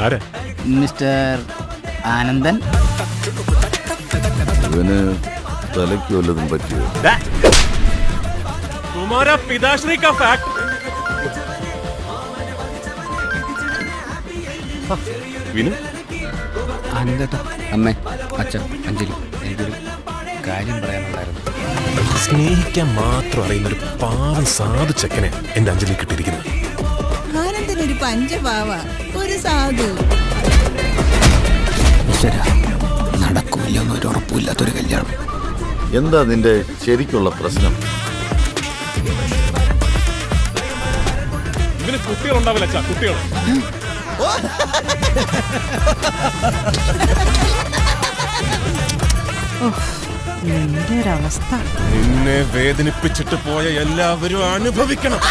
ആരാ? മിസ്റ്റർ ആനന്ദൻ. ഇവന് തലയ്ക്ക് വല്ലതും പറ്റിയോ? तुम्हारा पिताश्री का फैक्ट. വിനു, ആനന്ദേട്ടാ, അമ്മേ, അച്ഛൻ, അഞ്ജലി, എനിക്കൊരു കാര്യം പറയാനുണ്ടായിരുന്നു. സ്നേഹിക്കാൻ മാത്രം അറിയുന്ന ഒരു പാവം സാധു ചെക്കനെ എന്റെ അഞ്ജലി കിട്ടിയിരിക്കുന്നത്. ആനന്ദനൊരു പഞ്ചപാവ, ഒരു സാധു. നടക്കൂല്ലെന്ന് ഒരു ഉറപ്പില്ലാത്തൊരു കല്യാണം. എന്താ നിന്റെ ശരിക്കുള്ള പ്രശ്നം? ഇതിന് കുട്ടികളുണ്ടാവില്ല അച്ഛാ, കുട്ടികൾ. നിന്റെ ഒരവസ്ഥ നിന്നെ വേദനിപ്പിച്ചിട്ട് പോയ എല്ലാവരും അനുഭവിക്കണം.